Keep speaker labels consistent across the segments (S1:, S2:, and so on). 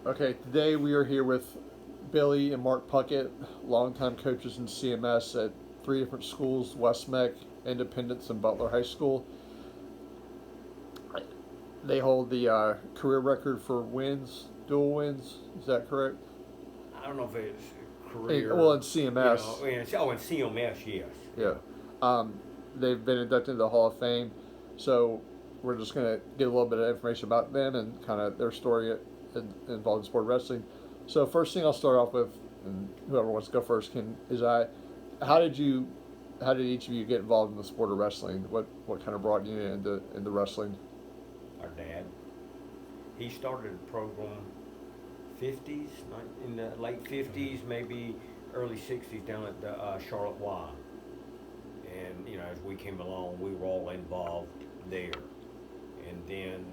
S1: Okay, today we are here with Billy and Mark Puckett, longtime coaches in CMS at three different schools: West Meck, Independence, and Butler High School. They hold the career record for wins, dual wins. Is that correct?
S2: I don't know if it's
S1: Well,
S2: career,
S1: in CMS,
S2: in CMS, yes. Yeah.
S1: yeah. Um, they've been inducted into the Hall of Fame, so we're just going to get a little bit of information about them and kind of their story involved in sport wrestling. So first thing I'll start off with, and whoever wants to go first can, is how did you, how did each of you get involved in the sport of wrestling? What kind of brought you into wrestling?
S2: Our dad, he started a program 50s, in the late 50s, maybe early 60s down at the Charlotte Y. And, as we came along, we were all involved there. And then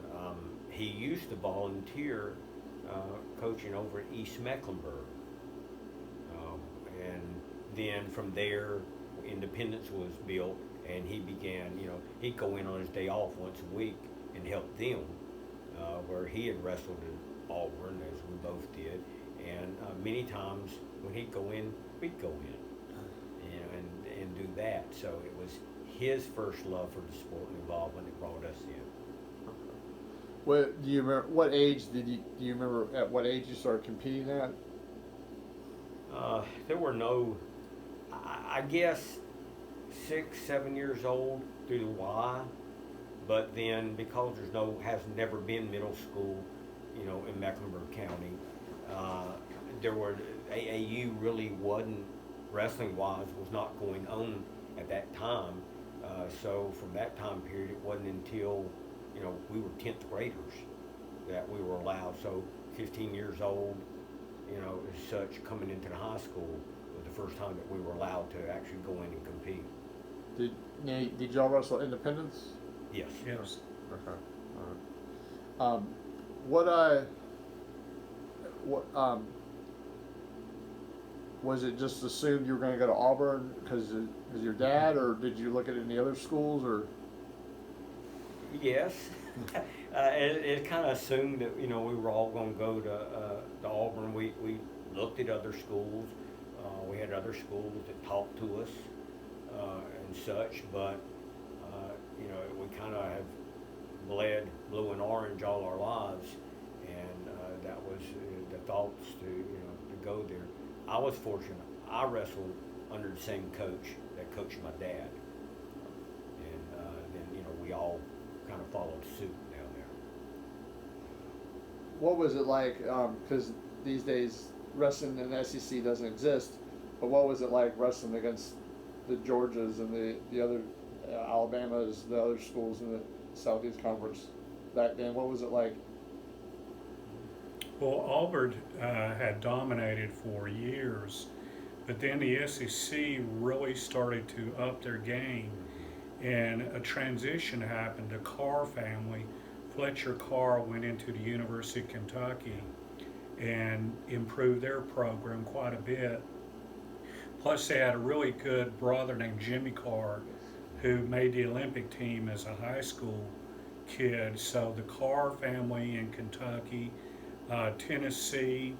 S2: he used to volunteer coaching over at East Mecklenburg. Um, and then from there, Independence was built, and he began, he'd go in on his day off once a week and help them, where he had wrestled at Auburn, as we both did. And many times when he'd go in, we'd go in, and do that. So it was his first love for the sport and involvement that brought us in.
S1: What do you remember? What age do you remember at what age you started competing at?
S2: There were no, I guess, 6, 7 years old through the Y, but then because has never been middle school, in Mecklenburg County, uh, there were AAU really wasn't wrestling wise was not going on at that time. So from that time period, it wasn't until we were 10th graders that we were allowed. So 15 years old, as such, coming into the high school was the first time that we were allowed to actually go in and compete.
S1: Did y'all wrestle Independence?
S2: Yes.
S3: Yes.
S1: Okay. All right. What I what was it just assumed you were going to go to Auburn because of your dad, or did you look at any other schools, or?
S2: Yes. It kind of assumed that we were all going to go to Auburn. We looked at other schools. We had other schools that talked to us and such, but we kind of have bled blue and orange all our lives, and that was the thoughts to go there. I was fortunate. I wrestled under the same coach that coached my dad, and then we all kind of followed suit down there.
S1: What was it like? Because these days wrestling in the SEC doesn't exist, but what was it like wrestling against the Georgias and the other Alabamas, the other schools in the Southeast Conference back then? What was it like?
S3: Well, Auburn had dominated for years, but then the SEC really started to up their game, and a transition happened. The Carr family, Fletcher Carr, went into the University of Kentucky and improved their program quite a bit. Plus, they had a really good brother named Jimmy Carr who made the Olympic team as a high school kid. So the Carr family in Kentucky, Tennessee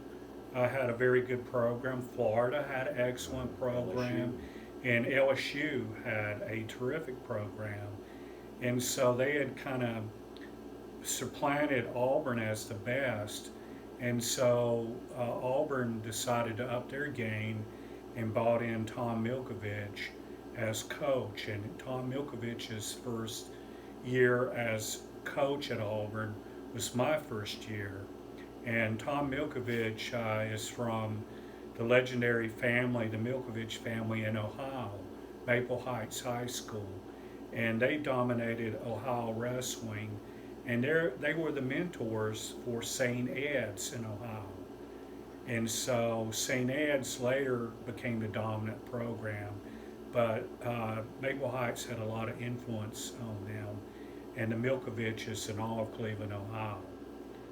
S3: had a very good program. Florida had an excellent program. And LSU had a terrific program. And so they had kind of supplanted Auburn as the best. And so Auburn decided to up their game and brought in Tom Milkovich as coach. And Tom Milkovich's first year as coach at Auburn was my first year. And Tom Milkovich is from the legendary family, the Milkovich family in Ohio, Maple Heights High School. And they dominated Ohio wrestling. And they were the mentors for St. Ed's in Ohio. And so St. Ed's later became the dominant program. But Maple Heights had a lot of influence on them, and the Milkoviches in all of Cleveland, Ohio.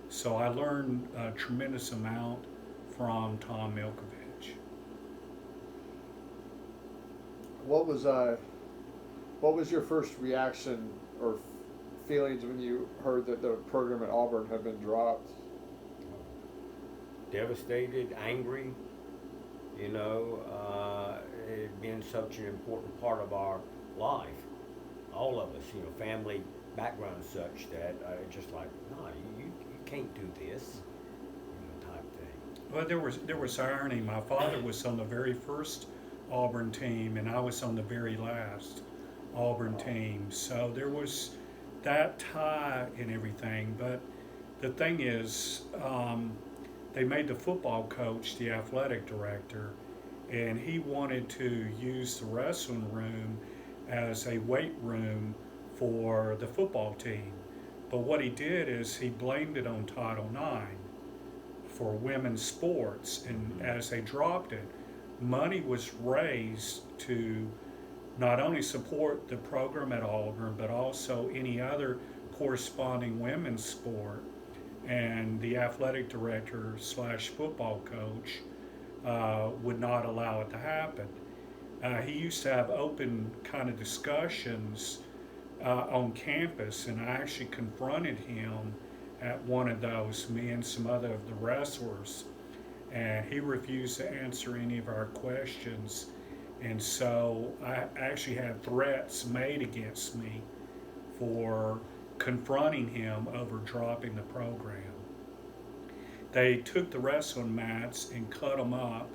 S3: So I learned a tremendous amount from Tom Milkovich.
S1: What was what was your first reaction or feelings when you heard that the program at Auburn had been dropped?
S2: devastated, angry. You know, it being such an important part of our life, all of us. You know, family background such that just like, no, you can't do this, you know, type thing.
S3: Well, there was irony. My father was on the very first Auburn team, and I was on the very last Auburn team. So there was that tie and everything. But the thing is, they made the football coach the athletic director, and he wanted to use the wrestling room as a weight room for the football team. But what he did is he blamed it on Title IX for women's sports, and as they dropped it, money was raised to not only support the program at Auburn, but also any other corresponding women's sport. And the athletic director slash football coach would not allow it to happen. He used to have open kind of discussions on campus, and I actually confronted him at one of those, me and some other of the wrestlers, and he refused to answer any of our questions. And so I actually had threats made against me for confronting him over dropping the program. They took the wrestling mats and cut them up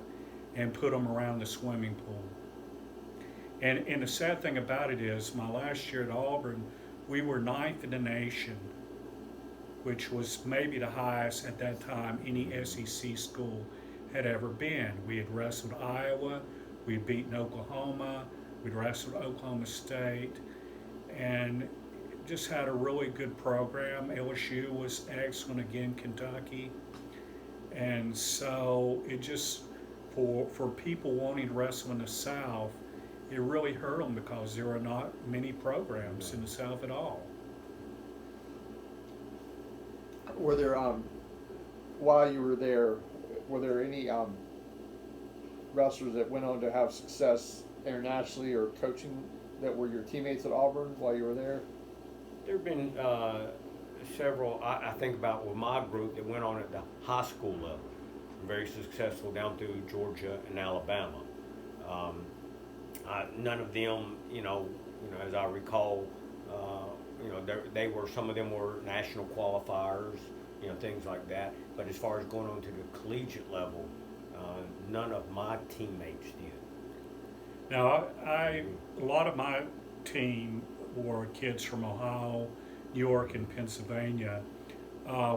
S3: and put them around the swimming pool. And the sad thing about it is, my last year at Auburn, we were 9th in the nation, which was maybe the highest at that time any SEC school had ever been. We had wrestled Iowa, we'd beaten Oklahoma, we'd wrestled Oklahoma State, and just had a really good program. LSU was excellent again, Kentucky. And so it just, for people wanting to wrestle in the South, it really hurt them because there are not many programs in the South at all.
S1: Were there, while you were there, were there any wrestlers that went on to have success internationally or coaching that were your teammates at Auburn while you were there?
S2: There have been several, I think about with my group that went on at the high school level, very successful down through Georgia and Alabama. None of them, as I recall, they were, some of them were national qualifiers, things like that. But as far as going on to the collegiate level, none of my teammates did.
S3: Now, a lot of my team were kids from Ohio, New York, and Pennsylvania.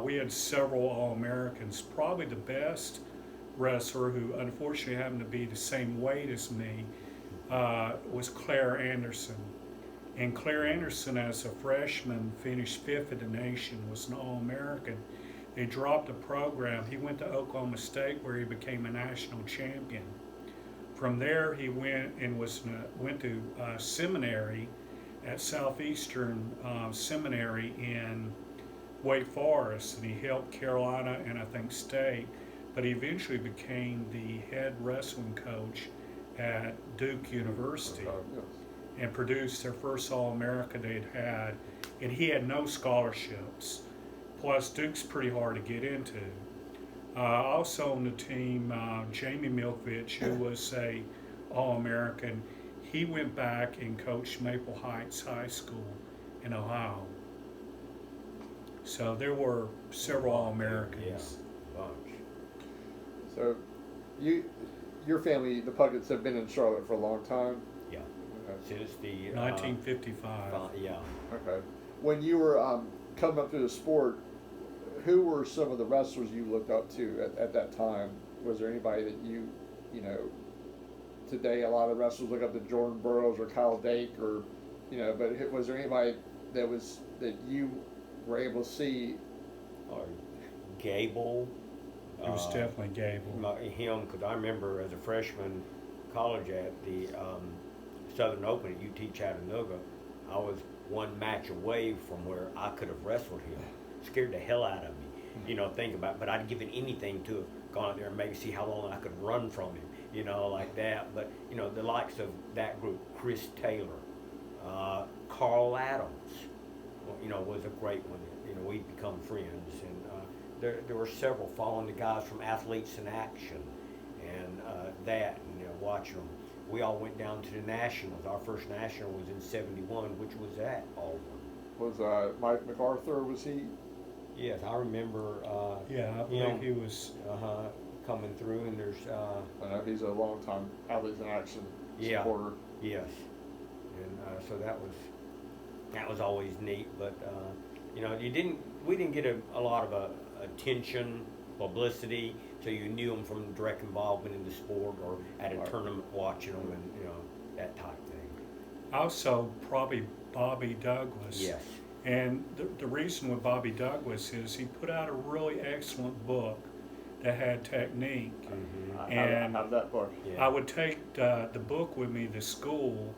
S3: We had several All-Americans. Probably the best wrestler, who unfortunately happened to be the same weight as me, was Claire Anderson. And Claire Anderson, as a freshman, finished 5th in the nation, was an All-American. They dropped the program. He went to Oklahoma State, where he became a national champion. From there, he went and went to seminary at Southeastern Seminary in Wake Forest, and he helped Carolina and I think State, but he eventually became the head wrestling coach at Duke University and produced their first All-America they'd had, and he had no scholarships. Plus, Duke's pretty hard to get into. Also on the team, Jamie Milkovich, who was a All-American, he went back and coached Maple Heights High School in Ohio. So there were several All-Americans.
S2: Yeah, bunch.
S1: So, your family, the Pucketts, have been in Charlotte for a long time?
S2: Yeah.
S1: Okay.
S2: Since the
S3: 1955.
S2: Yeah.
S1: Okay. When you were coming up through the sport, who were some of the wrestlers you looked up to at that time? Was there anybody that today a lot of wrestlers look up to Jordan Burroughs or Kyle Dake, or, but was there anybody that you were able to see?
S2: Or Gable.
S3: It was definitely Gable.
S2: Him, because I remember as a freshman college at the Southern Open at UT Chattanooga, I was one match away from where I could have wrestled him. Scared the hell out of me, think about it. But I'd given anything to have gone out there and maybe see how long I could run from him, like that. But, the likes of that group, Chris Taylor, Carl Adams, was a great one. We'd become friends. And there were several following the guys from Athletes in Action, and watch them. We all went down to the Nationals. Our first National was in '71, which was at Auburn.
S1: Was Mike MacArthur, was he?
S2: Yes, I remember.
S3: Yeah, I believe he was.
S2: Coming through, and there's.
S1: I know he's a long-time Athletes in Action supporter.
S2: Yes, and so that was always neat. But we didn't get a lot of attention, publicity, so you knew them from direct involvement in the sport or at a tournament watching them, and that type of thing.
S3: Also, probably Bobby Douglas.
S2: Yes.
S3: And the reason with Bobby Douglas is he put out a really excellent book that had technique.
S2: Mm-hmm.
S3: And
S1: How did that book?
S2: Yeah.
S3: I would take the book with me to school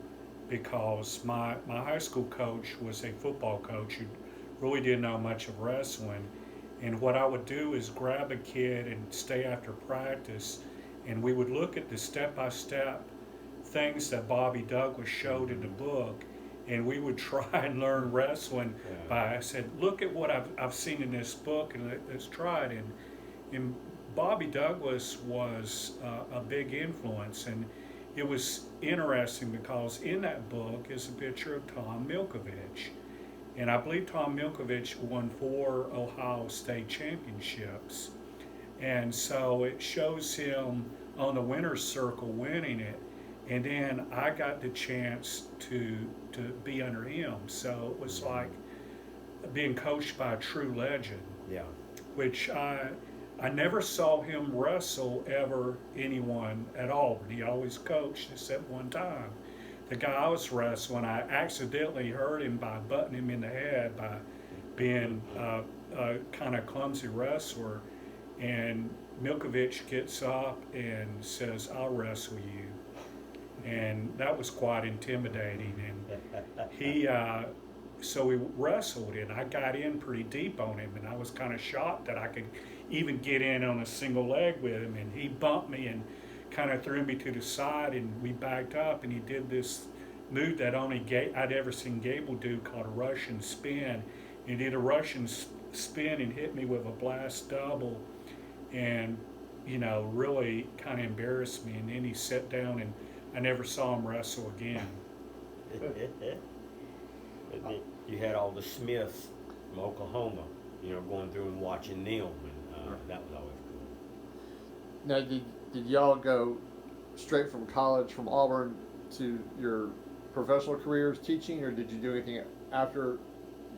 S3: because my high school coach was a football coach who really didn't know much of wrestling. And what I would do is grab a kid and stay after practice, and we would look at the step-by-step things that Bobby Douglas showed in the book, and we would try and learn wrestling by, I said, look at what I've seen in this book, and let's try it. And Bobby Douglas was a big influence, and it was interesting because in that book is a picture of Tom Milkovich. And I believe Tom Milkovich won 4 Ohio State championships. And so it shows him on the winner's circle winning it. And then I got the chance to be under him. So it was like being coached by a true legend.
S2: Yeah.
S3: Which I never saw him wrestle ever anyone at Auburn. He always coached except one time. The guy I was wrestling, I accidentally hurt him by butting him in the head by being a kind of clumsy wrestler. And Milkovich gets up and says, "I'll wrestle you." And that was quite intimidating. And so we wrestled, and I got in pretty deep on him, and I was kind of shocked that I could even get in on a single leg with him. And he bumped me and kind of threw me to the side, and we backed up, and he did this move that only I'd ever seen Gable do called a Russian spin. He did a Russian spin and hit me with a blast double, and really kind of embarrassed me. And then he sat down, and I never saw him wrestle again.
S2: You had all the Smiths from Oklahoma, going through and watching them, and that was always cool.
S1: Now, did y'all go straight from college, from Auburn, to your professional careers teaching, or did you do anything after?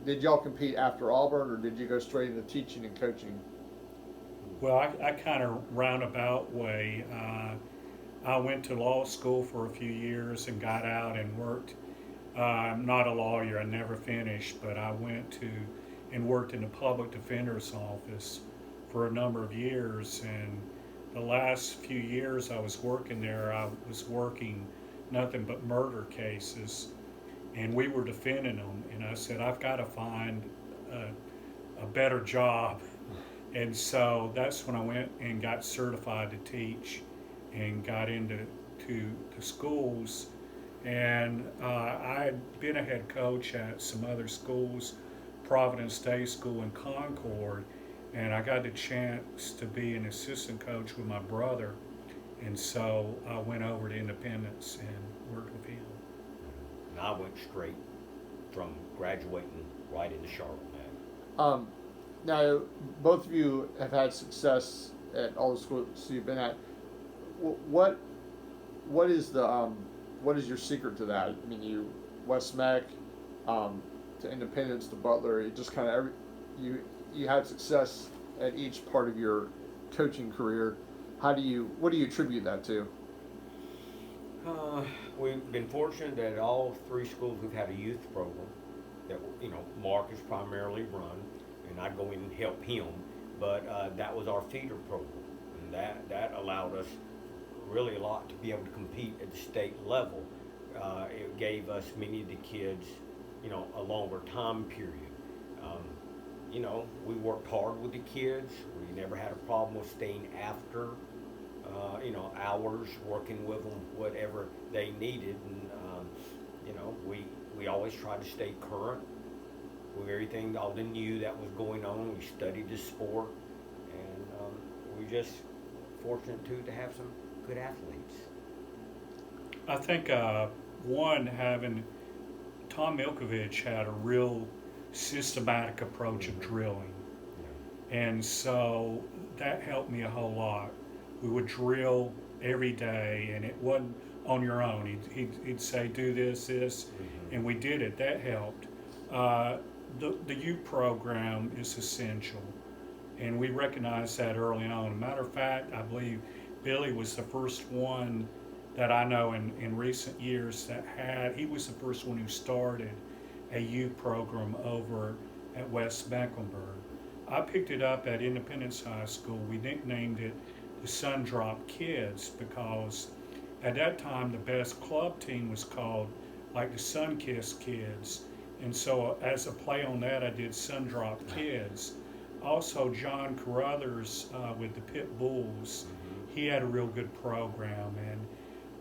S1: Did y'all compete after Auburn, or did you go straight into teaching and coaching?
S3: Well, I kind of roundabout way. I went to law school for a few years and got out and worked. I'm not a lawyer, I never finished, but I went to and worked in the public defender's office for a number of years. And the last few years I was working there, I was working nothing but murder cases, and we were defending them. And I said, I've got to find a better job. And so that's when I went and got certified to teach and got into schools. And I had been a head coach at some other schools, Providence Day School and Concord, and I got the chance to be an assistant coach with my brother. And so I went over to Independence and worked with him.
S2: And I went straight from graduating right into Charlotte.
S1: Now, both of you have had success at all the schools you've been at. What is your secret to that? I mean, you West Meck, to Independence, to Butler. It just kind of you had success at each part of your coaching career. What do you attribute that to?
S2: We've been fortunate that at all 3 schools we've had a youth program that Mark has primarily run, and I go in and help him. But that was our feeder program, and that allowed us really a lot to be able to compete at the state level. It gave us, many of the kids, a longer time period. We worked hard with the kids. We never had a problem with staying after, hours, working with them, whatever they needed. And, we always tried to stay current with everything, all the new that was going on. We studied the sport. and we're just fortunate too to have some good athletes.
S3: I think one having Tom Milkovich had a real systematic approach of drilling, and so that helped me a whole lot. We would drill every day, and it wasn't on your own. He'd say, do this, and we did it. That helped. The youth program is essential, and we recognized that early on. As a matter of fact, I believe Billy was the first one that I know in recent years he was the first one who started a youth program over at West Mecklenburg. I picked it up at Independence High School. We nicknamed it the Sundrop Kids because at that time the best club team was called like the Sunkissed Kids. And so as a play on that, I did Sundrop Kids. Also, John Carruthers with the Pit Bulls, he had a real good program.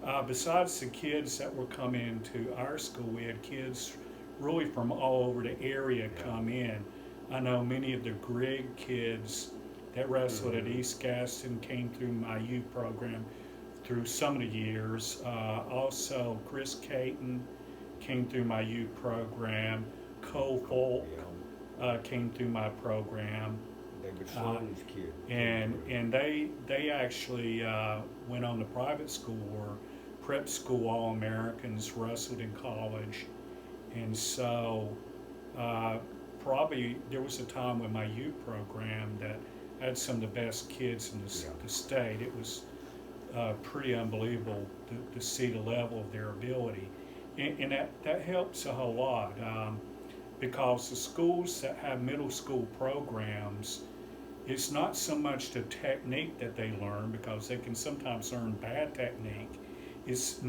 S3: And besides the kids that were coming into our school, we had kids really from all over the area come in. I know many of the Grigg kids that wrestled at East Gaston came through my youth program through some of the years. Also, Chris Caton came through my youth program. Cole Folk came through my program.
S2: David Sloan's kid.
S3: And they actually went on to private school or prep school All-Americans, wrestled in college. And so probably there was a time with my youth program that had some of the best kids in the state. It was pretty unbelievable to see the level of their ability. And that helps a whole lot because the schools that have middle school programs, it's not so much the technique that they learn because they can sometimes learn bad technique. It's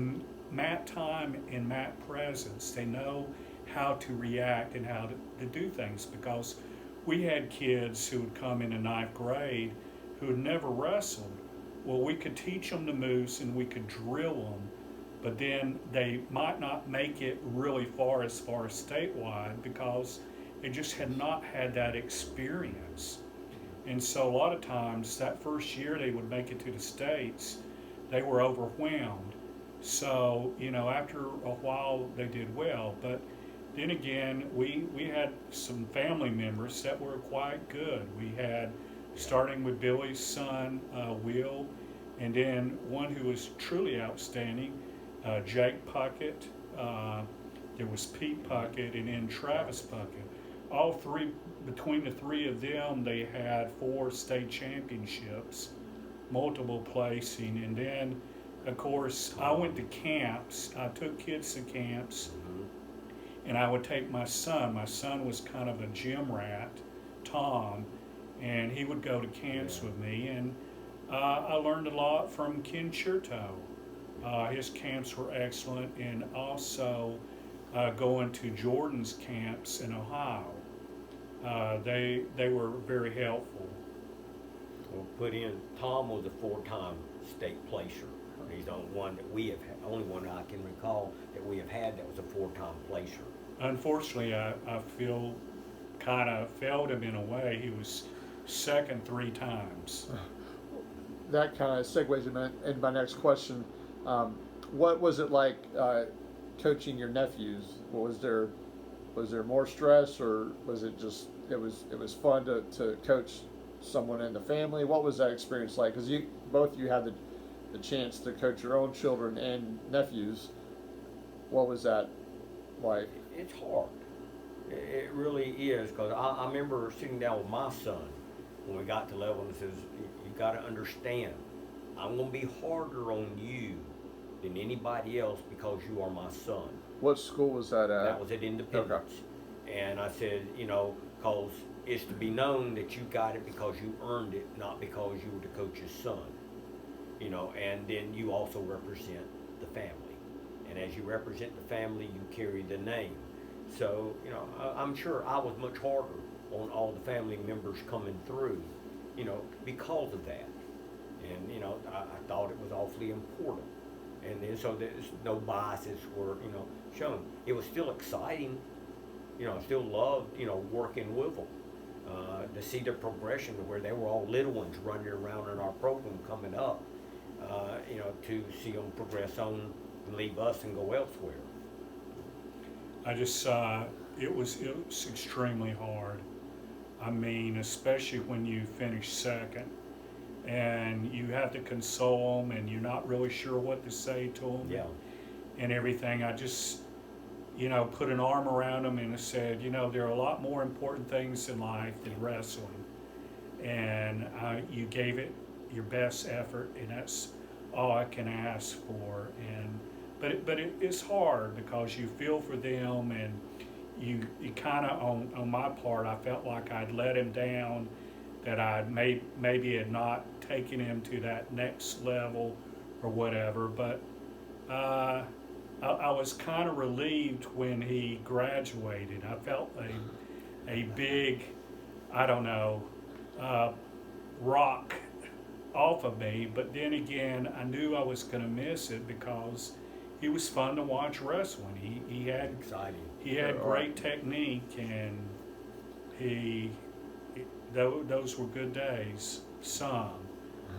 S3: mat time and mat presence. They know how to react and how to do things because we had kids who would come in the ninth grade who had never wrestled. Well, we could teach them the moves and we could drill them, but then they might not make it really far as statewide because they just had not had that experience. And so a lot of times that first year they would make it to the States, they were overwhelmed. So, after a while they did well, but then again, we had some family members that were quite good. We had, starting with Billy's son, Will, and then one who was truly outstanding, Jake Puckett. There was Pete Puckett, and then Travis Puckett. All three, between the three of them, they had 4 state championships, multiple placing, and then, of course, I went to camps. I took kids to camps, and I would take my son. My son was kind of a gym rat, Tom, and he would go to camps with me, and I learned a lot from Ken Chertow. His camps were excellent, and also going to Jordan's camps in Ohio. They were very helpful.
S2: We'll put in, Tom was a 4-time state placer. He's the only one that we have, only one I can recall that we have had that was a 4-time placer.
S3: Unfortunately, I feel kind of failed him in a way. He was second 3 times.
S1: That kind of segues into my next question. What was it like coaching your nephews? Was there more stress, or was it just it was fun to coach someone in the family? What was that experience like? Because both you had the chance to coach your own children and nephews. What was that like?
S2: It's hard. It really is, because I remember sitting down with my son when we got to level and says, you got to understand, I'm going to be harder on you than anybody else because you are my son.
S1: What school was that at?
S2: That was at Independence. Okay. And I said, because it's to be known that you got it because you earned it, not because you were the coach's son. And then you also represent the family. And as you represent the family, you carry the name. So, I'm sure I was much harder on all the family members coming through, because of that. And, I thought it was awfully important. And then so there's no biases were, shown. It was still exciting. I still loved, working with them. To see the progression to where they were all little ones running around in our program coming up, to see them progress on and leave us and go elsewhere.
S3: I just it was extremely hard. I mean, especially when you finish second and you have to console them and you're not really sure what to say to them
S2: Yeah.
S3: and everything. I just, put an arm around them and said, there are a lot more important things in life than wrestling. And you gave it your best effort, and that's all I can ask for. But it's hard because you feel for them, and you kind of, on my part, I felt like I'd let him down, that I maybe had not taken him to that next level or whatever. But I was kind of relieved when he graduated. I felt a big, I don't know, rock off of me. But then again, I knew I was going to miss it because he was fun to watch wrestling. He had
S2: Exciting.
S3: he had great technique, and those were good days. Some,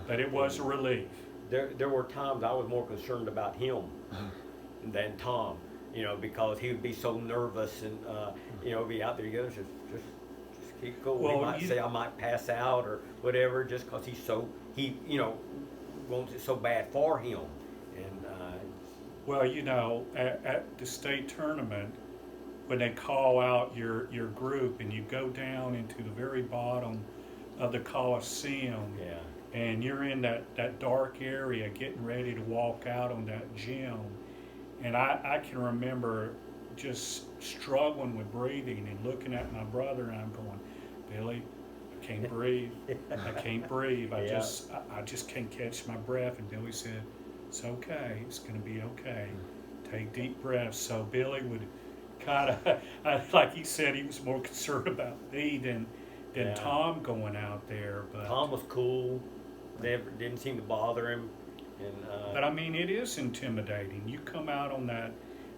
S3: but it was a relief.
S2: There were times I was more concerned about him than Tom, because he would be so nervous and be out there. He goes, just keep going.
S3: Well,
S2: he might say I might pass out or whatever, just because he wants it so bad for him. And
S3: Well, at the state tournament, when they call out your group and you go down into the very bottom of the Coliseum,
S2: yeah,
S3: and you're in that dark area getting ready to walk out on that gym, and I can remember just struggling with breathing and looking at my brother, and I'm going, Billy, I can't breathe. I can't breathe. I just can't catch my breath. And Billy said, it's okay. It's going to be okay. Take deep breaths. So Billy would kind of, like he said, he was more concerned about me than Tom going out there. But
S2: Tom was cool. Didn't seem to bother him. And
S3: but I mean, it is intimidating. You come out on that.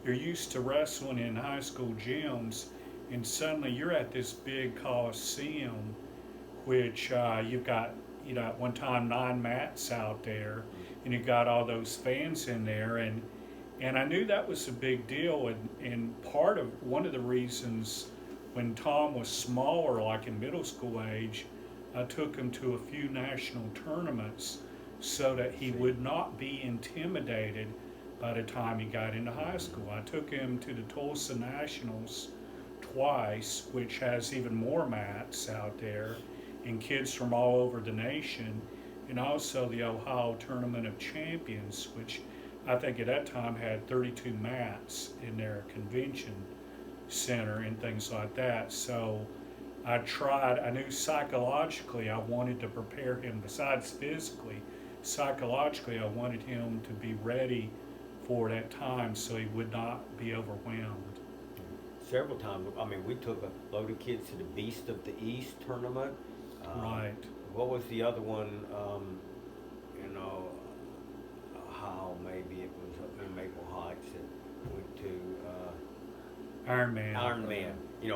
S3: You're used to wrestling in high school gyms, and suddenly you're at this big Coliseum, which you've got, at one time 9 mats out there, and you've got all those fans in there, and I knew that was a big deal, and one of the reasons when Tom was smaller, like in middle school age, I took him to a few national tournaments so that he would not be intimidated by the time he got into high school. I took him to the Tulsa Nationals twice, which has even more mats out there, and kids from all over the nation, and also the Ohio Tournament of Champions, which I think at that time had 32 mats in their convention center and things like that. So I knew psychologically I wanted to prepare him, besides physically, psychologically I wanted him to be ready for that time so he would not be overwhelmed.
S2: several times, we took a load of kids to the Beast of the East tournament.
S3: Right.
S2: What was the other one? Ohio, maybe it was up in Maple Heights that went to
S3: Iron Man.
S2: Iron Man.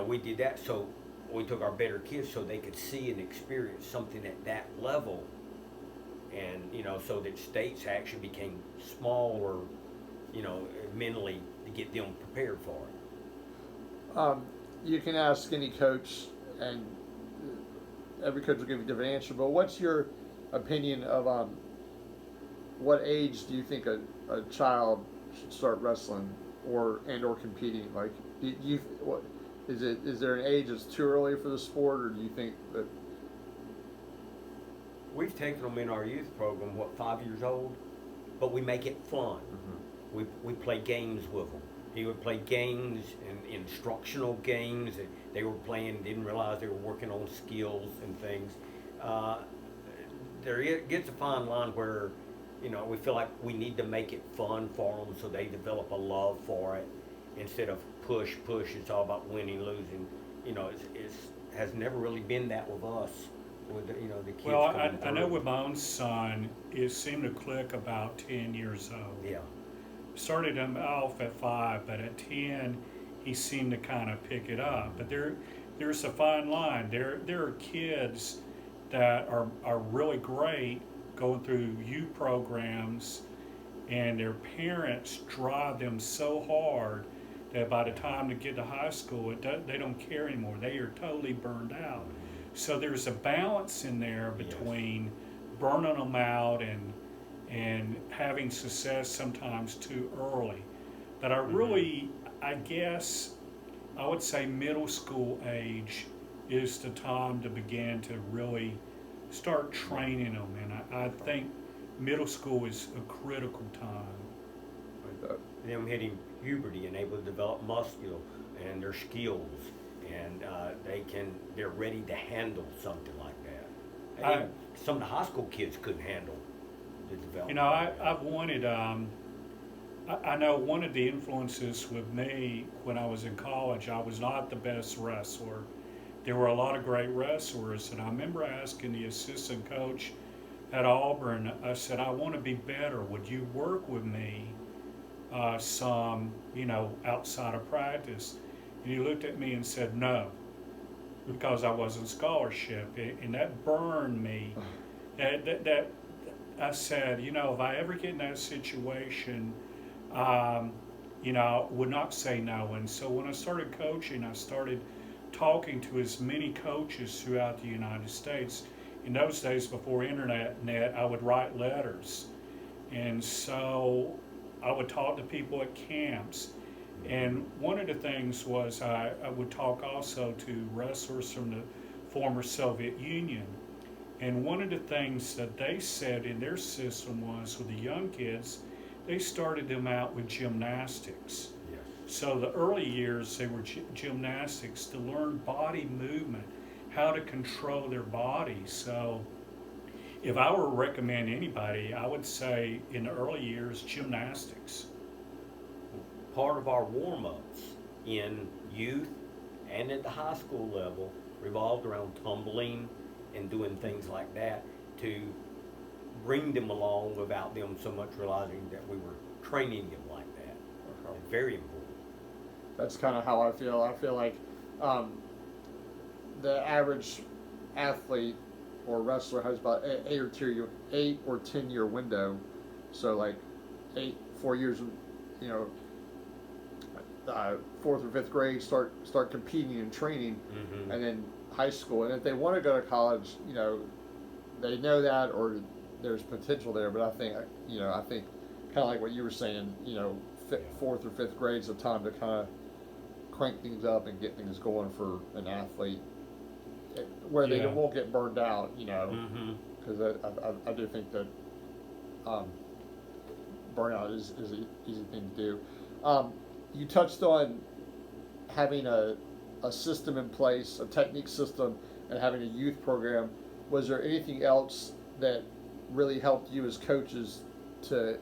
S2: We did that, so we took our better kids so they could see and experience something at that level, and so that states actually became smaller, mentally to get them prepared for it.
S1: You can ask any coach, and every coach will give you a different answer, but what's your opinion of what age do you think a child should start wrestling or competing? Like, is there an age that's too early for the sport, or do you think that?
S2: We've taken them in our youth program, 5 years old, but we make it fun. Mm-hmm. We play games with them. He would play games and instructional games that they were playing, didn't realize they were working on skills and things. There gets a fine line where, we feel like we need to make it fun for them so they develop a love for it instead of push. It's all about winning, losing. It has never really been that with us. With the kids.
S3: Well, I know with my own son, it seemed to click about 10 years old.
S2: Yeah.
S3: Started him off at 5, but at 10, he seemed to kind of pick it up. But there's a fine line. There are kids that are really great going through youth programs, and their parents drive them so hard that by the time they get to high school, they don't care anymore. They are totally burned out. So there's a balance in there between burning them out and having success sometimes too early. But I guess I would say middle school age is the time to begin to really start training them. And I think middle school is a critical time.
S2: Them hitting puberty and able to develop muscle and their skills, and they're ready to handle something like that. Some of the high school kids couldn't handle the development.
S3: You know, I've wanted. I know one of the influences with me when I was in college, I was not the best wrestler. There were a lot of great wrestlers, and I remember asking the assistant coach at Auburn, I said, I want to be better. Would you work with me some, outside of practice? And he looked at me and said, no, because I wasn't scholarship. And that burned me. That I said, if I ever get in that situation, I would not say no. And so when I started coaching, I started talking to as many coaches throughout the United States. In those days before internet, I would write letters. And so I would talk to people at camps. And one of the things was I would talk also to wrestlers from the former Soviet Union. And one of the things that they said in their system was with the young kids, they started them out with gymnastics.
S2: Yes.
S3: So the early years, they were gymnastics to learn body movement, how to control their body. So if I were to recommend anybody, I would say in the early years, gymnastics.
S2: Part of our warm-ups in youth and at the high school level revolved around tumbling and doing things like that to bring them along without them so much realizing that we were training them like that. Very important.
S1: That's kind of how I feel. I feel like the average athlete or wrestler has about 8 or 10 year window. So like 4 years, 4th or 5th grade, start competing and training, and then high school. And if they want to go to college, they know that, or there's potential there. But I think kind of like what you were saying, 4th or 5th grade is the time to kind of crank things up and get things going for an athlete, where they won't get burned out, because I do think that burnout is an easy thing to do. You touched on having a system in place, a technique system, and having a youth program. Was there anything else that really helped you as coaches to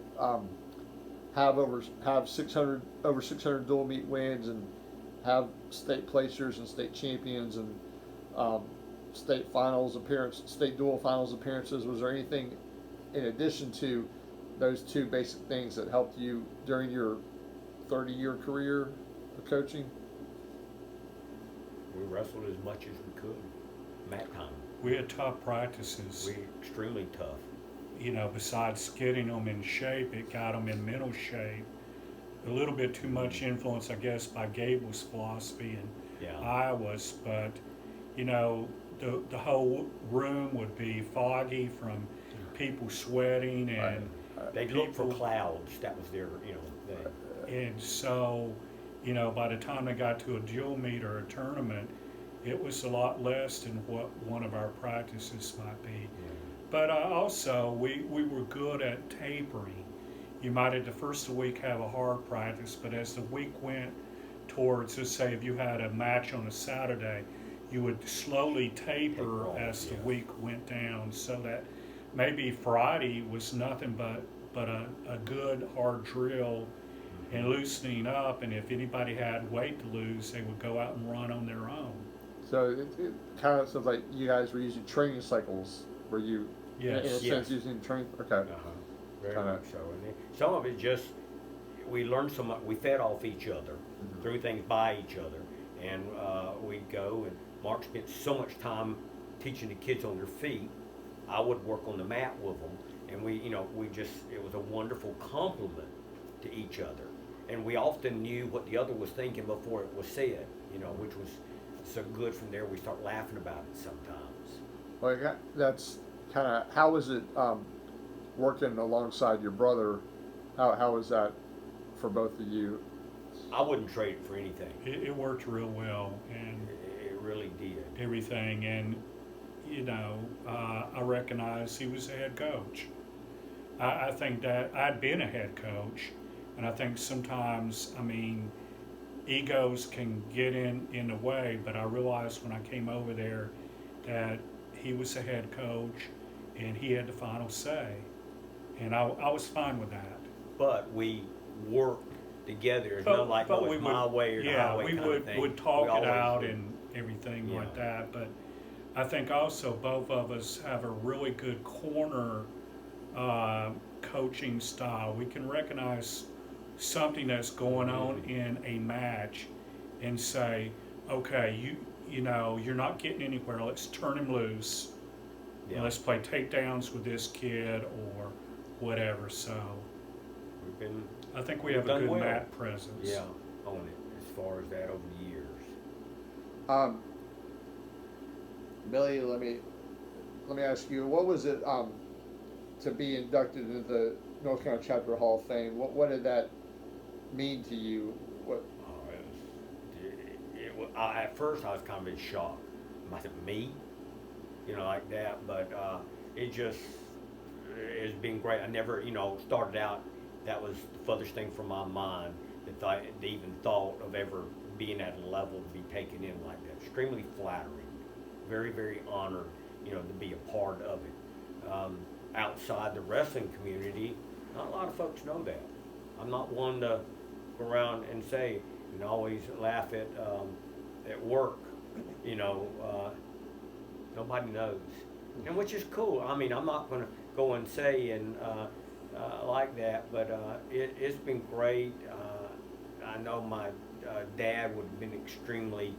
S1: have 600 dual meet wins and have state placers and state champions and state dual finals appearances? Was there anything in addition to those two basic things that helped you during your 30-year career of coaching?
S2: We wrestled as much as we could. Mat time.
S3: We had tough practices.
S2: We extremely tough.
S3: Besides getting them in shape, it got them in mental shape. A little bit too much influence, I guess, by Gable's philosophy and Iowa's, but the whole room would be foggy from people sweating and
S2: they looked for clouds. That was their thing.
S3: And so, by the time they got to a dual meet or a tournament, it was a lot less than what one of our practices might be.
S2: Yeah.
S3: But also, we were good at tapering. You might at the first of the week have a hard practice, but as the week went towards, let's say if you had a match on a Saturday, you would slowly taper as the week went down, so that maybe Friday was nothing but a good hard drill and loosening up, and if anybody had weight to lose, they would go out and run on their own.
S1: So it kind of sounds like you guys were using training cycles. Were you, in a sense, using training? Okay.
S2: Very much so. And some of it just, we learned so much. We fed off each other, threw things by each other, and we'd go and Mark spent so much time teaching the kids on their feet. I would work on the mat with them, and it was a wonderful compliment to each other. And we often knew what the other was thinking before it was said, which was so good. From there, we start laughing about it sometimes.
S1: Well, that's kind of, how was it working alongside your brother? How was that for both of you?
S2: I wouldn't trade it for anything.
S3: It worked real well, and
S2: It really did.
S3: everything. And I recognize he was a head coach. I think that I'd been a head coach, and I think sometimes, egos can get in the way, but I realized when I came over there that he was a head coach and he had the final say, and I was fine with that.
S2: But we worked together. It's not like,
S3: but
S2: oh, it's my way or the highway
S3: we
S2: kind of thing.
S3: would talk
S2: We
S3: it
S2: always
S3: out
S2: did.
S3: and everything
S2: Yeah.
S3: like that. But I think also both of us have a really good corner coaching style. We can recognize something that's going on in a match and say, okay, you're not getting anywhere. Let's turn him loose.
S2: Yeah.
S3: Let's play takedowns with this kid or whatever. So
S2: We've been
S3: I think we have a
S2: done
S3: good
S2: well.
S3: mat presence.
S2: Yeah, on it as far as that over the years.
S1: Billy, let me ask you, what was it to be inducted into the North Carolina Chapter Hall of Fame? What did that mean to you? What?
S2: At first I was kind of in shock. I said, me? Like that. But it's been great. I never, started out, that was the furthest thing from my mind that I even thought of ever being at a level to be taken in like that. Extremely flattering. Very, very honored, to be a part of it. Outside the wrestling community, not a lot of folks know that. I'm not one to go around and say, and always laugh at work, nobody knows. And which is cool. I'm not going to go and say and like that, but it's been great. I know my dad would have been extremely,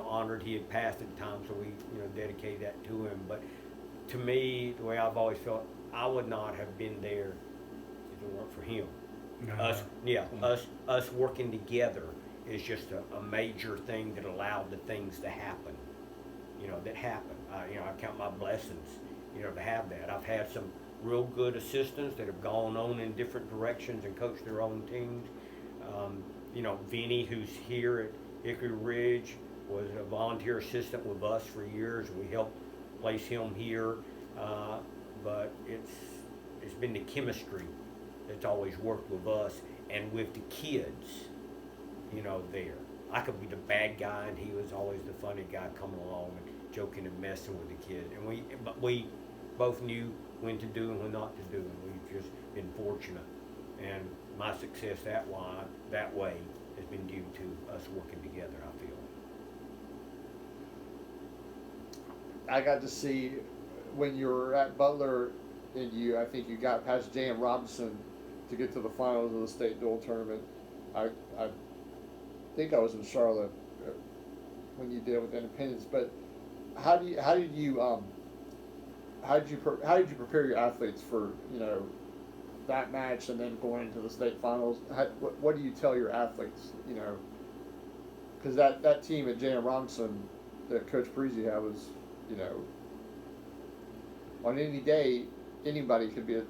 S2: honored. He had passed at the time, so we, dedicated that to him. But to me, the way I've always felt, I would not have been there if it weren't for him.
S3: No.
S2: Us working together is just a major thing that allowed the things to happen, that happen. I count my blessings, to have that. I've had some real good assistants that have gone on in different directions and coached their own teams. Vinny, who's here at Hickory Ridge, was a volunteer assistant with us for years. We helped place him here, but it's been the chemistry that's always worked with us and with the kids, there. I could be the bad guy, and he was always the funny guy coming along and joking and messing with the kids. But we both knew when to do and when not to do, and we've just been fortunate. And my success that way has been due to us working together, I feel.
S1: I got to see when you were at Butler, and I think you got past Jan Robinson to get to the finals of the state dual tournament. I think I was in Charlotte when you did with Independence. But how did you prepare your athletes for that match and then going into the state finals? What do you tell your athletes? Because that team at Jan Robinson that Coach Parisi had was, on any day anybody could be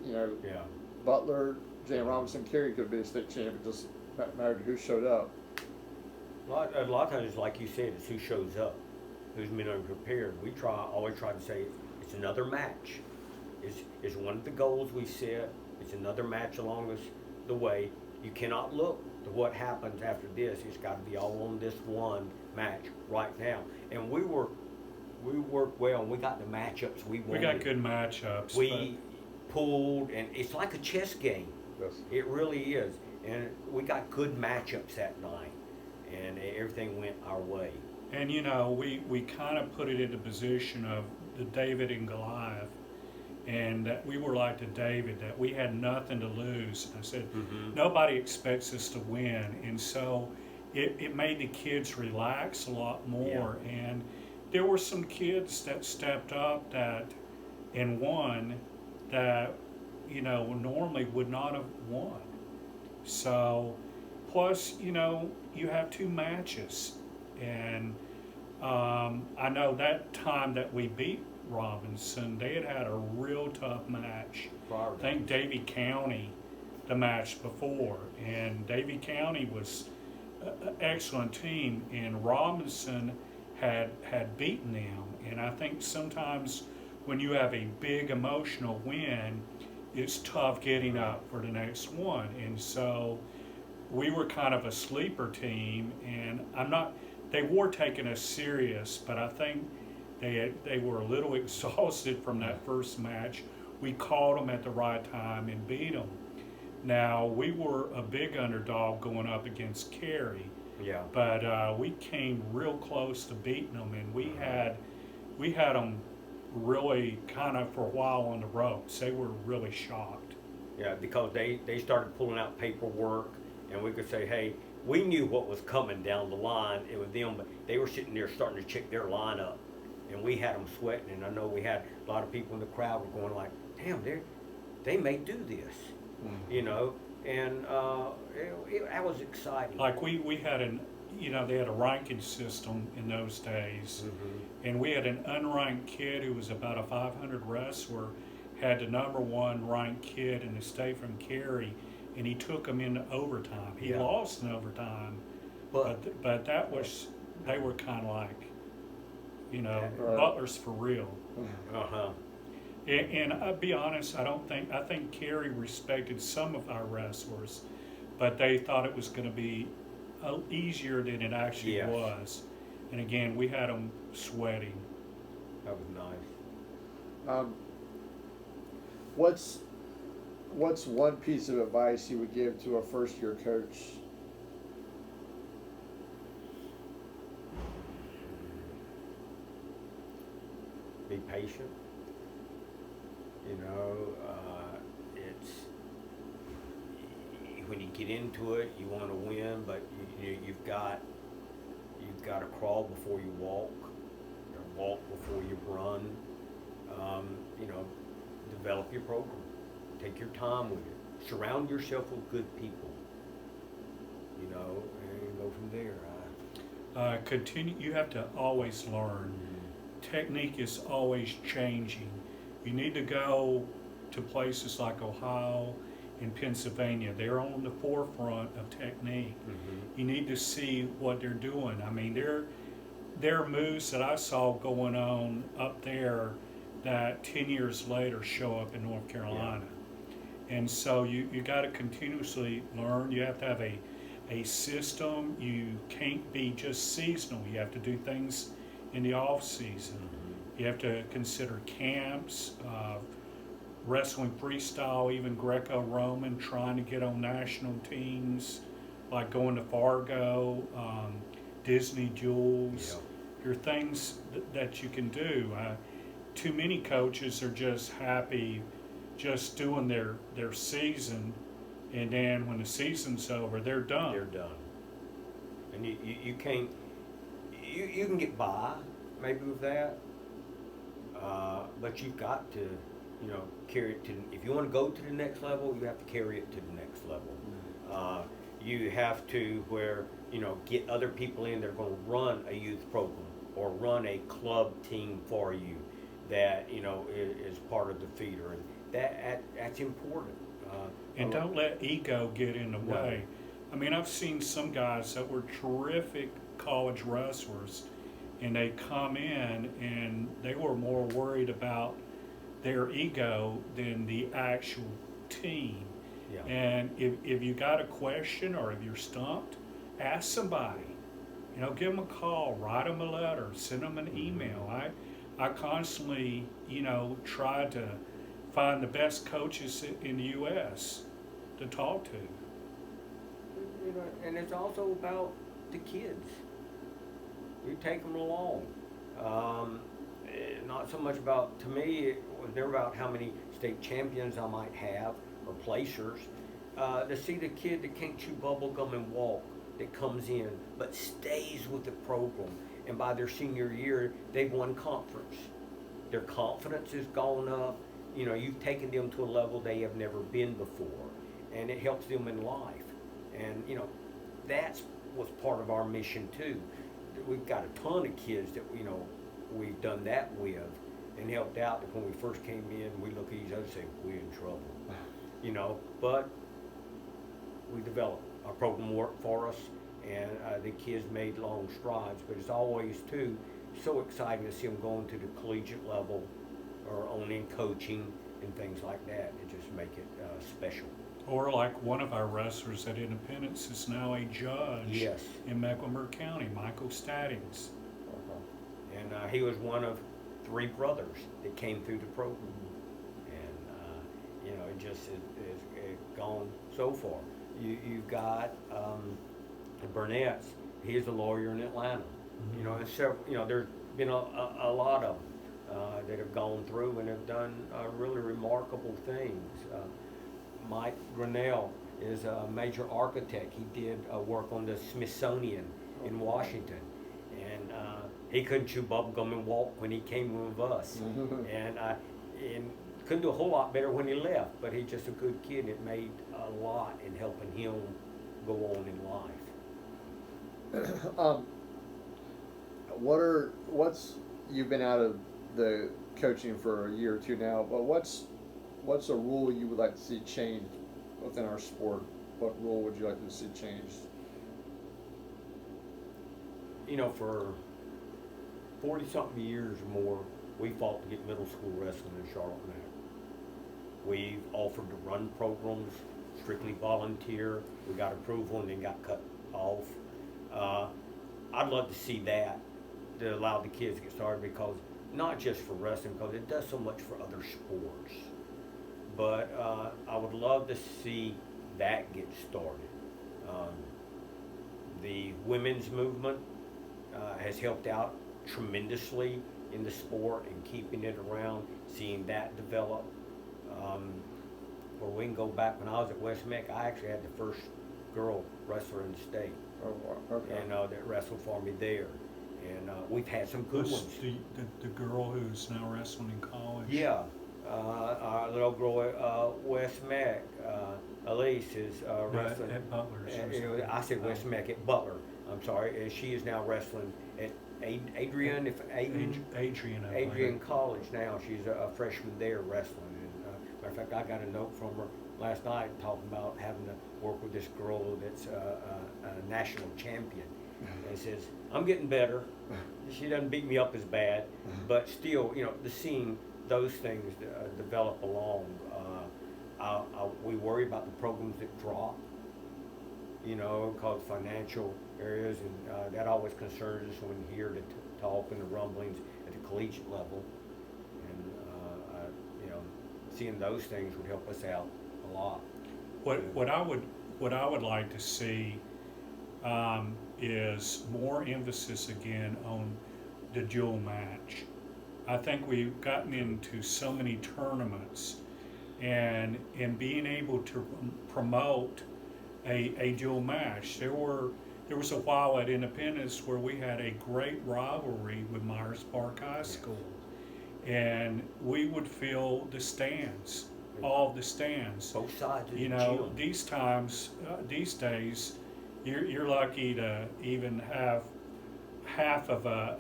S1: Butler, Jan Robinson, Carey could be a state champion. Just mattered who showed up.
S2: A lot of times, like you said, it's who shows up, who's been unprepared. We always try to say it's another match. It's one of the goals we set. It's another match along the way. You cannot look to what happens after this. It's got to be all on this one match right now. And we worked well, and we got the matchups we wanted.
S3: We got good matchups.
S2: We pulled, and it's like a chess game.
S1: Yes.
S2: It really is. And we got good matchups that night, and everything went our way.
S3: And we kind of put it in the position of the David and Goliath, and that we were like the David, that we had nothing to lose. And I said, nobody expects us to win, and so it made the kids relax a lot more.
S2: Yeah.
S3: And there were some kids that stepped up that and won that, normally would not have won. So, plus, you have two matches. And I know that time that we beat Robinson, they had a real tough match. I think Davie County, the match before, and Davie County was an excellent team, and Robinson had beaten them. And I think sometimes when you have a big emotional win, it's tough getting up for the next one. And so we were kind of a sleeper team, and they were taking us serious, but I think they were a little exhausted from that first match. We caught them at the right time and beat them. Now, we were a big underdog going up against Cary,
S2: Yeah.
S3: but we came real close to beating them, and we had them really kind of for a while on the ropes. They were really shocked.
S2: Yeah, because they started pulling out paperwork, and we could say, hey, we knew what was coming down the line. It was them, but they were sitting there starting to check their lineup, and we had them sweating. And I know we had a lot of people in the crowd were going like, damn, they may do this, and that was exciting.
S3: Like we had they had a ranking system in those days, and we had an unranked kid who was about a 500 wrestler, had the number one ranked kid in the state from Cary, and he took him into overtime. He lost in overtime, but that was, they were kind of like, Butler's for real.
S2: Uh-huh.
S3: And I'll be honest, I think Cary respected some of our wrestlers, but they thought it was going to be easier than it actually was. And again, we had them sweating.
S2: That was nice.
S1: What's one piece of advice you would give to a first-year coach?
S2: Be patient. It's when you get into it, you want to win, but you've got to crawl before you walk, or walk before you run. Develop your program. Take your time with it. Surround yourself with good people. And go from there.
S3: Continue. You have to always learn. Technique is always changing. You need to go to places like Ohio and Pennsylvania. They're on the forefront of technique. You need to see what they're doing. I mean, there are moves that I saw going on up there that 10 years later show up in North Carolina. And so you got to continuously learn. You have to have a system. You can't be just seasonal. You have to do things in the off season. You have to consider camps, wrestling freestyle, even Greco-Roman, trying to get on national teams, like going to Fargo, Disney Jewels. There are things that you can do. Too many coaches are just happy just doing their season, and then when the season's over, they're done.
S2: They're done. And you can't, you can get by maybe with that, but you've got to, carry it to, if you want to go to the next level, you have to carry it to the next level. You have to get other people in, they're going to run a youth program or run a club team for you that, is part of the feeder. And that's important.
S3: And don't let ego get in the way. I mean, I've seen some guys that were terrific college wrestlers, and they come in and they were more worried about their ego than the actual team. And if you got a question or if you're stumped, ask somebody. Give them a call, write them a letter, send them an email. I constantly, try to find the best coaches in the U.S. to talk to.
S2: And it's also about the kids. You take them along. Not so much about, to me, it was never about how many state champions I might have or placers. To see the kid that can't chew bubble gum and walk, that comes in but stays with the program and by their senior year, they've won conference. Their confidence has gone up. You know, you've taken them to a level they have never been before, and it helps them in life. And, you know, that's was part of our mission too. We've got a ton of kids that, you know, we've done that with and helped out. That when we first came in, we look at each other and say, we're in trouble, you know, but we developed. Our program worked for us, and the kids made long strides, but it's always too so exciting to see them going to the collegiate level or on in coaching and things like that. It just make it special.
S3: Or like one of our wrestlers at Independence is now a judge
S2: Yes.
S3: in Mecklenburg County, Michael Staddings.
S2: And he was one of 3 brothers that came through the program. And, you know, it just is gone so far. You've got the Burnett's. He's a lawyer in Atlanta.
S3: Mm-hmm.
S2: You know, and several, you know, there's been a lot of them that have gone through and have done really remarkable things. Mike Grinnell is a major architect. He did work on the Smithsonian in Washington, and he couldn't chew bubblegum and walk when he came with us, and couldn't do a whole lot better when he left. But he's just a good kid. It made a lot in helping him go on in life.
S1: What's you've been out of the coaching for a year or two now, but what's a rule you would like to see changed within our sport? What rule would you like to see changed?
S2: You know, for 40-something years or more, we fought to get middle school wrestling in Charlotte, Mac. We've offered to run programs, strictly volunteer. We got approval and then got cut off. I'd love to see that, to allow the kids to get started, because not just for wrestling, because it does so much for other sports. But I would love to see that get started. The women's movement has helped out tremendously in the sport and keeping it around, seeing that develop. Where we can go back, when I was at West Meck, I actually had the first girl wrestler in the state,
S1: Okay.
S2: and that wrestled for me there. And we've had some good
S3: Was
S2: ones.
S3: the girl who's now wrestling in college?
S2: Yeah, our little girl at West Meck, Elise is wrestling.
S3: At Butler.
S2: I said West Meck at Butler. I'm sorry. And she is now wrestling at Adrian
S3: Adrian.
S2: Adrian College now. She's a freshman there wrestling. And matter of fact, I got a note from her last night talking about having to work with this girl that's a national champion. And it says, I'm getting better. She doesn't beat me up as bad, but still, you know, seeing those things develop along. We worry about the programs that drop, you know, called financial areas, and that always concerns us when we hear the talk and the rumblings at the collegiate level. And you know, seeing those things would help us out a lot.
S3: What I would like to see is more emphasis again on the dual match. I think we've gotten into so many tournaments, and in being able to promote a dual match. There was a while at Independence where we had a great rivalry with Myers Park High School, and we would fill the stands, all of the stands.
S2: Both sides of
S3: You
S2: the
S3: know,
S2: gym.
S3: these days, you're lucky to even have half a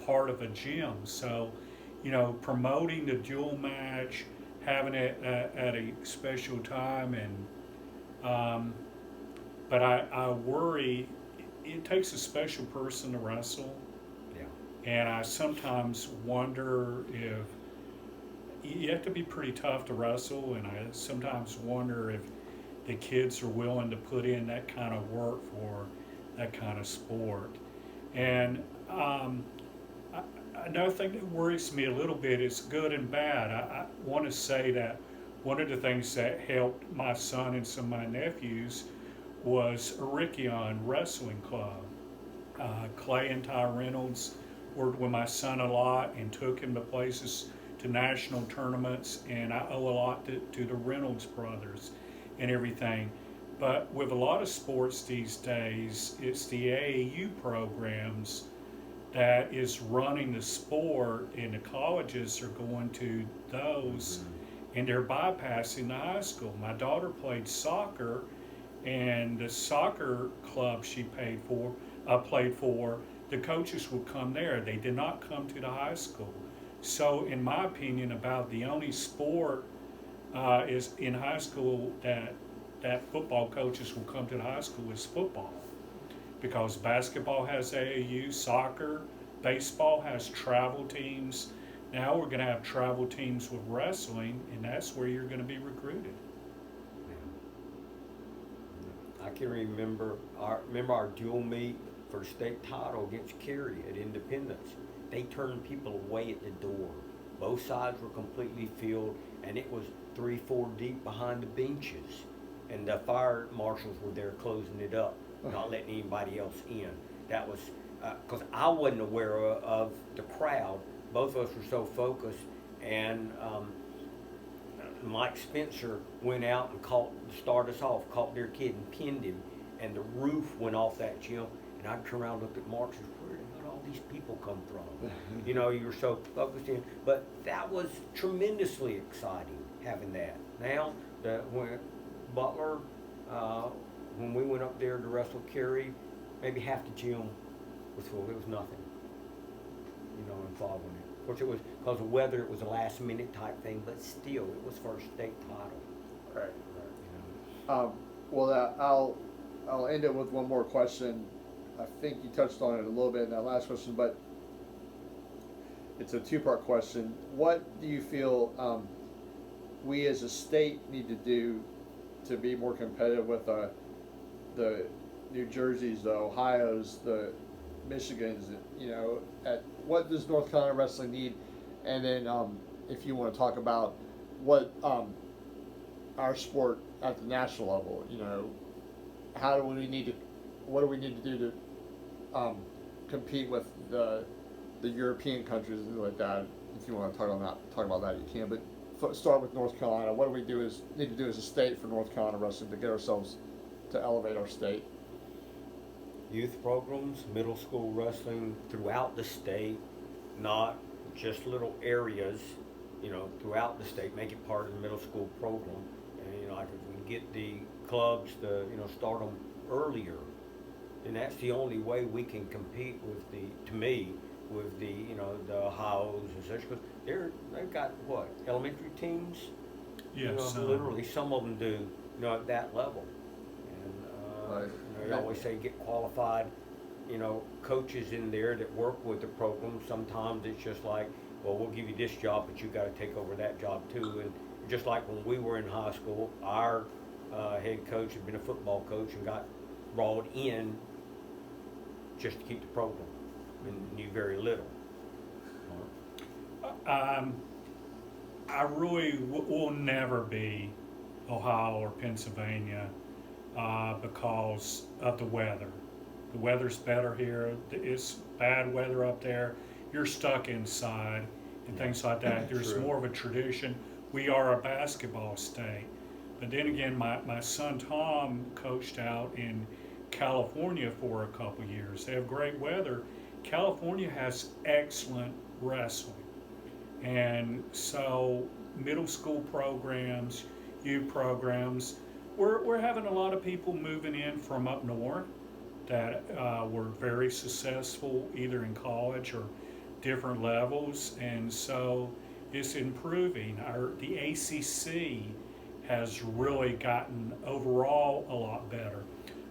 S3: part of a gym. So, you know, promoting the dual match, having it at a special time, and but I worry it takes a special person to wrestle.
S2: Yeah.
S3: And I sometimes wonder if you have to be pretty tough to wrestle, and I sometimes wonder if the kids are willing to put in that kind of work for that kind of sport. And another thing that worries me a little bit is good and bad. I want to say that one of the things that helped my son and some of my nephews was a Rickion Wrestling Club. Clay and Ty Reynolds worked with my son a lot and took him to places, to national tournaments, and I owe a lot to the Reynolds brothers and everything. But with a lot of sports these days, it's the AAU programs that is running the sport, and the colleges are going to those, and they're bypassing the high school. My daughter played soccer, and the soccer club she played for, the coaches would come there. They did not come to the high school. So, in my opinion, about the only sport is in high school that football coaches will come to the high school is football, because basketball has AAU, soccer, baseball has travel teams. Now we're going to have travel teams with wrestling, and that's where you're going to be recruited.
S2: I can remember our dual meet for state title against Cary at Independence. They turned people away at the door. Both sides were completely filled, and it was 3-4 deep behind the benches. And the fire marshals were there closing it up, not letting anybody else in. That was, because I wasn't aware of the crowd. Both of us were so focused, and Mike Spencer went out and started us off, caught their kid and pinned him, and the roof went off that gym. And I turned around and looked at Mark and said, where did all these people come from? You know, you were so focused in. But that was tremendously exciting, having that. Now, when Butler, when we went up there to wrestle Cary, maybe half the gym was full. It was nothing, you know, in following it. Of course, it was because of weather. It was a last-minute type thing, but still, it was first state title.
S1: Right.
S2: You know.
S1: Well, I'll end it with one more question. I think you touched on it a little bit in that last question, but it's a two-part question. What do you feel we as a state need to do to be more competitive with the New Jerseys, the Ohios, the Michigans? You know, what does North Carolina wrestling need? And then if you want to talk about what our sport at the national level, you know, what do we need to do to compete with the European countries and things like that? If you want to talk about that, you can. But start with North Carolina. What do we need to do as a state for North Carolina wrestling to get ourselves to elevate our state?
S2: Youth programs, middle school wrestling throughout the state, not just little areas, you know, throughout the state. Make it part of the middle school program. And, you know, like if we can get the clubs to, you know, start them earlier, and that's the only way we can compete with with the, you know, the Ohios and such, because they've got what, elementary teams?
S3: Yes.
S2: You know, literally, some of them do, you know, at that level. And
S1: Right.
S2: you know, you always say get qualified, you know, coaches in there that work with the program. Sometimes it's just like, well, we'll give you this job, but you got to take over that job too. And just like when we were in high school, our head coach had been a football coach and got brought in just to keep the program and knew very little.
S3: I really will never be Ohio or Pennsylvania because of the weather. The weather's better here. It's bad weather up there. You're stuck inside and things like that. There's
S2: True.
S3: more of a tradition. We are a basketball state. But then again, my son Tom coached out in California for a couple years. They have great weather. California has excellent wrestling. And so middle school programs, youth programs, we're having a lot of people moving in from up north that were very successful either in college or different levels, and so it's improving. The ACC has really gotten overall a lot better.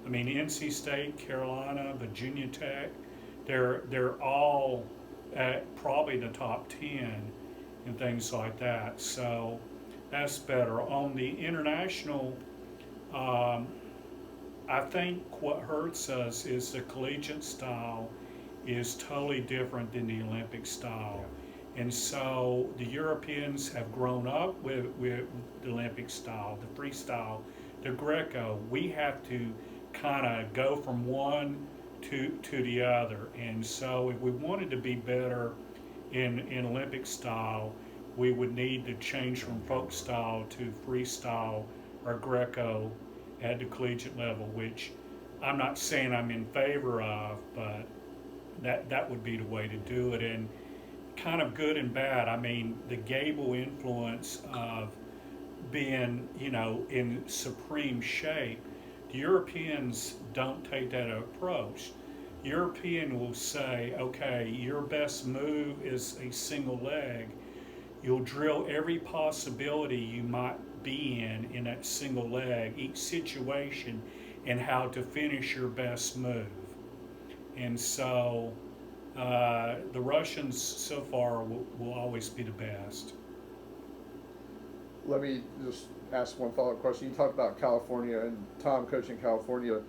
S3: I mean, NC State, Carolina, Virginia Tech, they're all at probably the top 10 and things like that. So that's better. On the international, I think what hurts us is the collegiate style is totally different than the Olympic style. Yeah. And so the Europeans have grown up with the Olympic style, the freestyle, the Greco. We have to kind of go from one to the other. And so if we wanted to be better in Olympic style, we would need to change from folk style to freestyle or Greco at the collegiate level, which I'm not saying I'm in favor of, but that would be the way to do it. And kind of good and bad. I mean, the Gable influence of being, in supreme shape, the Europeans don't take that approach. European will say, okay, your best move is a single leg. You'll drill every possibility you might be in that single leg, each situation, and how to finish your best move. And so the Russians so far will always be the best.
S1: Let me just ask one follow-up question. You talked about California and Tom coaching California.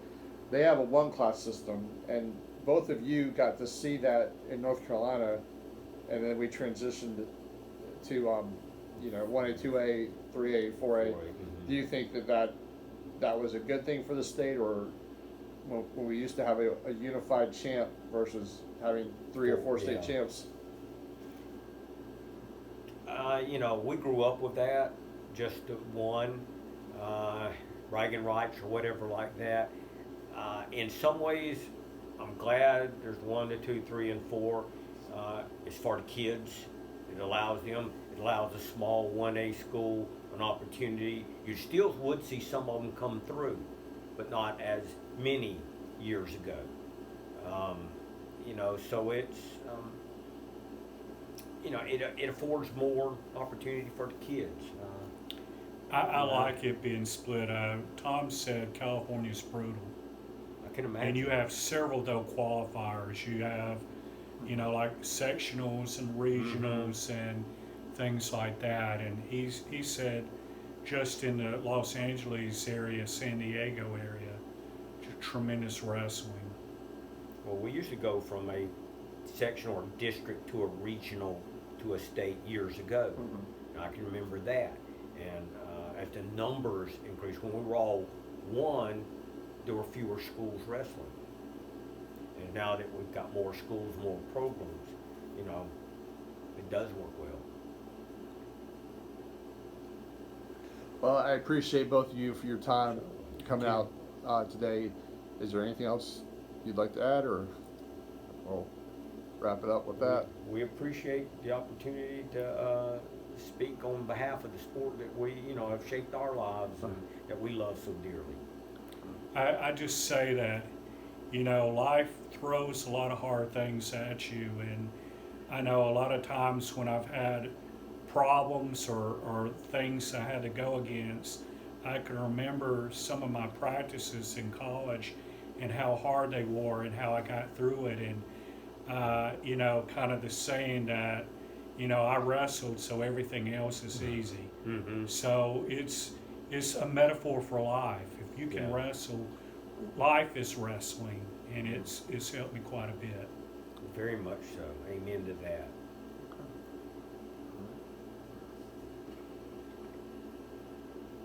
S1: They have a one-class system, and both of you got to see that in North Carolina, and then we transitioned to 1A, 2A, 3A, 4A. Do you think that was a good thing for the state, or when we used to have a unified champ versus having 3 or 4 state champs?
S2: We grew up with that, just one, bragging rights or whatever like that. In some ways, I'm glad there's 1 to 2, 3, and 4. It's for the kids. It allows a small 1A school an opportunity. You still would see some of them come through, but not as many years ago. So it's, it affords more opportunity for the kids.
S3: I like it being split. Tom said California's brutal.
S2: I can imagine.
S3: And you have several, though, qualifiers. You have, like sectionals and regionals and things like that. And he said just in the Los Angeles area, San Diego area, tremendous wrestling.
S2: Well, we used to go from a sectional or district to a regional to a state years ago. And I can remember that. And as the numbers increased, when we were all one, there were fewer schools wrestling. And now that we've got more schools, more programs, it does work well.
S1: Well, I appreciate both of you for your time coming out today. Is there anything else you'd like to add, or we'll wrap it up with that?
S2: We appreciate the opportunity to speak on behalf of the sport that we, have shaped our lives and that we love so dearly.
S3: I just say that, life throws a lot of hard things at you, and I know a lot of times when I've had problems or things I had to go against, I can remember some of my practices in college and how hard they were and how I got through it, and kind of the saying that, I wrestled so everything else is easy. So it's a metaphor for life. If you can wrestle, life is wrestling, and it's helped me quite a bit.
S2: Very much so. Amen to that.